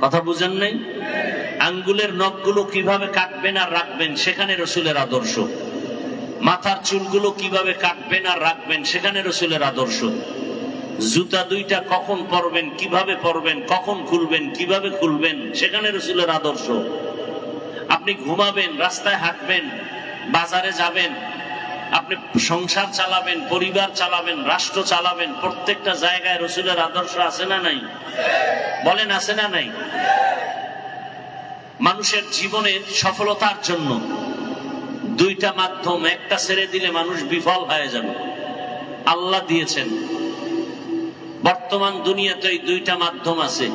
কথা বুঝেন নাই? আঙ্গুলের নখগুলো কিভাবে কাটবেন আর রাখবেন সেখানে রসুলের আদর্শ। মাথার চুলগুলো কিভাবে কাটবেন আর রাখবেন সেখানে রসুলের আদর্শ। জুতা দুইটা কখন পরবেন, কিভাবে পরবেন, কখন খুলবেন, কিভাবে খুলবেন সেখানে রসুলের আদর্শ। আপনি ঘুমাবেন, রাস্তায় হাঁটবেন, বাজারে যাবেন, আপনি সংসার চালাবেন, পরিবার চালাবেন, রাষ্ট্র চালাবেন, প্রত্যেকটা জায়গায় রসুলের আদর্শ আছে না নাই? বলেন আছে না নাই? মানুষের জীবনের সফলতার জন্য দুইটা মাধ্যম, একটা ছেড়ে দিলে মানুষ বিফল হয়ে যাবে। আল্লাহ দিয়েছেন। বর্তমান দুনিয়াতে এই দুইটা মাধ্যম আছে।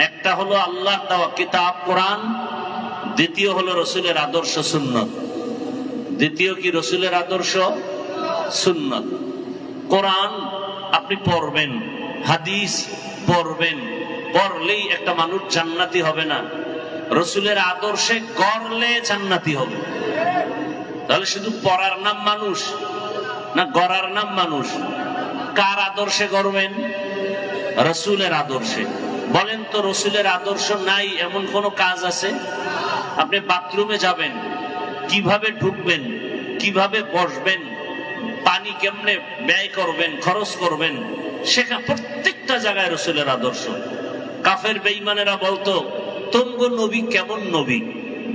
একটা হলো আল্লাহর দেওয়া কিতাব কোরআন, দ্বিতীয় হলো রসুলের আদর্শ সুন্নত। দ্বিতীয় কি রসুলের আদর্শ সুন্নত। কোরআন আপনি পড়বেন, হাদিস পড়বেন, পড়লেই একটা মানুষ জান্নাতি হবে না, রসুলের আদর্শে গড়লে জান্নাতি হবে। তাহলে শুধু পড়ার নাম মানুষ না গড়ার নাম মানুষ? কার আদর্শে গড়বেন? রসুলের আদর্শে। বলেন তো রসুলের আদর্শ নাই এমন কোন কাজ আছে? আপনি বাথরুমে যাবেন, কিভাবে ঢুকবেন, কিভাবে বসবেন, পানি কেমনে ব্যয় করবেন, খরচ করবেন, সেখানে প্রত্যেকটা জায়গায় রসুলের আদর্শ। কাফের বেঈমানেরা বলতো তোমগো নবী কেমন নবী,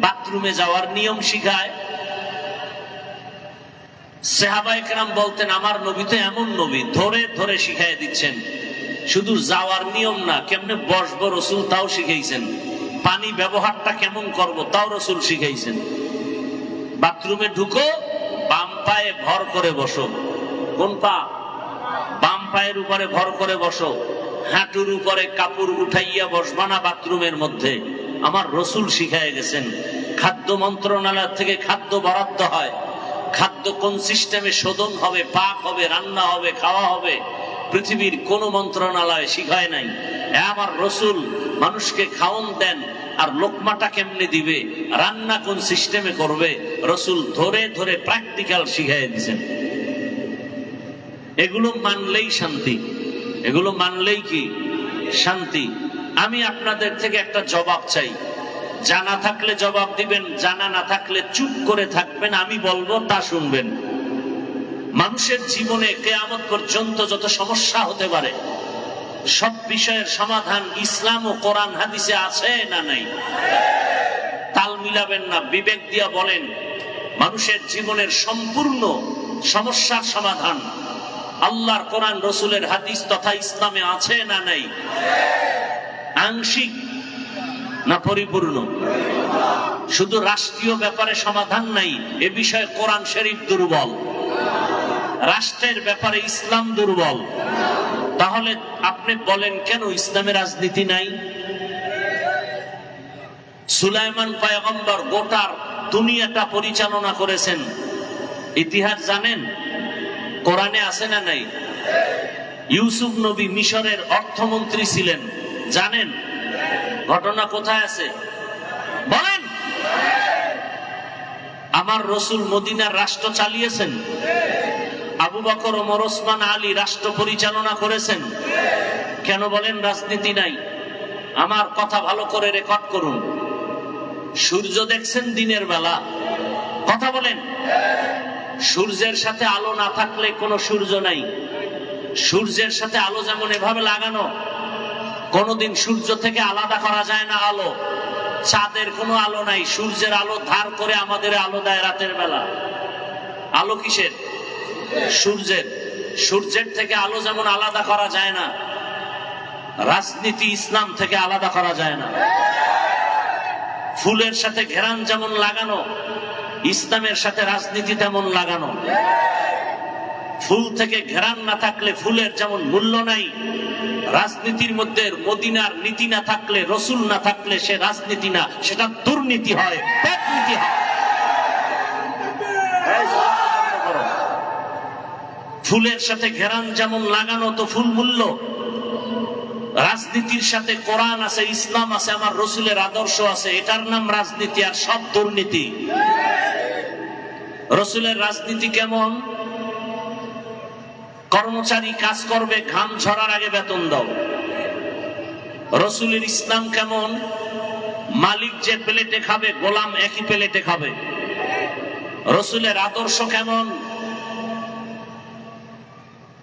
বাথরুমে যাওয়ার নিয়ম শিখায়। সাহাবায়ে কেরাম বলতেন আমার নবী তো এমন নবী, ধরে ধরে শিখাই দিচ্ছেন। শুধু যাওয়ার নিয়ম না, কেমনে বসবো রসুল তাও শিখাইছেন, পানি ব্যবহারটা কেমন করব তাও রসুল শিখাইছেন। বাথরুমে ঢুকো, বাম পায়ে ভর করে বসো। কোন পা? বাম পায়ের উপরে ভর করে বসো। হাঁটুর উপরে কাপড় উঠাইয়া বসবা না বাথরুমের মধ্যে। আমার রসুল শিখাই গেছেন। খাদ্য মন্ত্রণালয় থেকে খাদ্য বরাদ্দ হয়, খাদ্য কোন সিস্টেমে শোধন হবে, পাক হবে, রান্না হবে, খাওয়া হবে, পৃথিবীর কোন মন্ত্রণালয় শিখায় নাই। আমার রসুল মানুষকে খাওন দেন, আর লোকমাটা কেমনে দিবে, রান্না কোন সিস্টেমে করবে, রসুল ধরে ধরে প্র্যাকটিক্যাল শিখাই দিয়েছেন। এগুলো মানলেই শান্তি, এগুলো মানলেই কি শান্তি। আমি আপনাদের থেকে একটা জবাব চাই। জানা থাকলে জবাব দিবেন, জানা না থাকলে চুপ করে থাকবেন, আমি বলবো তা শুনবেন। মানুষের জীবনে কিয়ামত পর্যন্ত যত সমস্যা হতে পারে সব বিষয়ের সমাধান ইসলাম ও কোরআন হাদিসে আছে না নাই? তাল মিলাবেন না, বিবেক দিয়া বলেন মানুষের জীবনের সম্পূর্ণ সমস্যার সমাধান আল্লাহর কোরআন রসুলের হাদিস তথা ইসলামে আছে না নাই? আংশিক না পরিপূর্ণ? শুধু রাষ্ট্রীয় ব্যাপারে সমাধান নাই, এ বিষয়ে কোরআন শরীফ দুর্বল। রাষ্ট্রের ব্যাপারে ইসলাম দুর্বল। তাহলে আপনি বলেন কেন ইসলামে রাজনীতি নাই? সুলাইমান পয়গম্বর গোটার দুনিয়াটা পরিচালনা করেছেন, ইতিহাস জানেন? কোরআনে আছে না নাই? ইউসুফ নবী মিশরের অর্থমন্ত্রী ছিলেন, জানেন? ঘটনা কোথায় আছে বলেন? আমার রসুল মদিনার রাষ্ট্র চালিয়েছেন, আবু বকর, ওমর, ওসমান, আলী রাষ্ট্র পরিচালনা করেছেন। কেন বলেন রাজনীতি নাই? আমার কথা ভালো করে রেকর্ড করুন। সূর্য দেখছেন দিনের বেলা? কথা বলেন। সূর্যের সাথে আলো না থাকলে কোনো সূর্য নাই। সূর্যের সাথে আলো যেমন এভাবে লাগানো, কোনদিন সূর্য থেকে আলাদা করা যায় না আলো। চাঁদের কোনো আলো নাই, সূর্যের আলো ধার করে আমাদের আলো দেয় রাতের বেলা। আলো কিসের? সূর্যের। সূর্যের থেকে আলো যেমন আলাদা করা যায় না, রাজনীতি ইসলাম থেকে আলাদা করা যায় না। ফুলের সাথে ঘেরান যেমন লাগানো, ইসলামের সাথে রাজনীতি তেমন লাগানো। ফুল থেকে ঘেরান না থাকলে ফুলের যেমন মূল্য নাই, রাজনীতির মধ্যে মদিনার নীতি না থাকলে, রসুল না থাকলে সে রাজনীতি না, সেটা দুর্নীতি হয়, পেটনীতি হয়। ফুলের সাথে ঘেরান যেমন লাগানো তো ফুল মূল্য, রাজনীতির সাথে কোরআন আছে, ইসলাম আছে, আমার রসুলের আদর্শ আছে, এটার নাম রাজনীতি, আর সব দুর্নীতি। রসুলের রাজনীতি কেমন? কর্মচারী কাজ করবে, ঘাম ঝরার আগে বেতন দাও। রসুলের ইসলাম কেমন? মালিক যে প্লেটে খাবে গোলাম একই প্লেটে খাবে। রসুলের আদর্শ কেমন?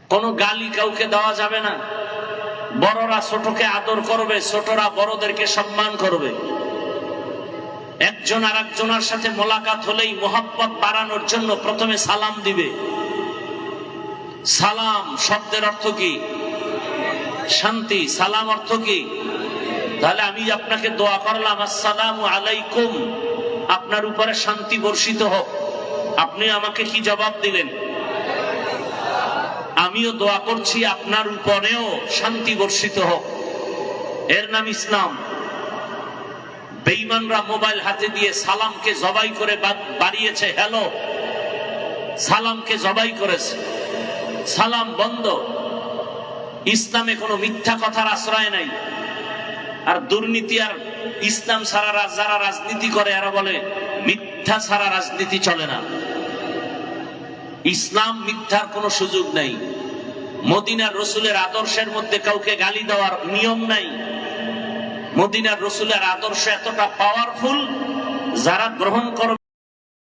কোন গালি কাউকে দেওয়া যাবে না। বড়রা ছোটকে আদর করবে, ছোটরা বড়দেরকে সম্মান করবে। একজন আর একজনের সাথে মোলাকাত হলেই মোহাব্বত বাড়ানোর জন্য প্রথমে সালাম দিবে। সালাম শব্দের অর্থ কি? শান্তি। সালাম অর্থ কি? তাহলে আমি আপনাকে দোয়া করলাম, আসসালামু আলাইকুম, আপনার উপরে শান্তি বর্ষিত হোক। আপনি আমাকে কি জবাব দিলেন? আমিও দোয়া করছি আপনার উপরেও শান্তি বর্ষিত হোক। এর নাম ইসলাম। বেঈমানরা মোবাইল হাতে দিয়ে সালামকে জবাই করে বাড়িয়েছে হ্যালো, সালামকে জবাই করেছে। সালাম বন্ধ। ইসলামে কোনো মিথ্যা কথার আশ্রয় নাই। আর দুর্নীতি আর ইসলাম ছাড়া যারা রাজনীতি করে এরা বলে মিথ্যা ছাড়া রাজনীতি চলে না। ইসলাম মিথ্যার কোনো সুযোগ নাই। মদিনার রসুলের আদর্শের মধ্যে কাউকে গালি দেওয়ার নিয়ম নাই। মদিনার রসুলের আদর্শ এতটা পাওয়ারফুল, যারা গ্রহণ করবে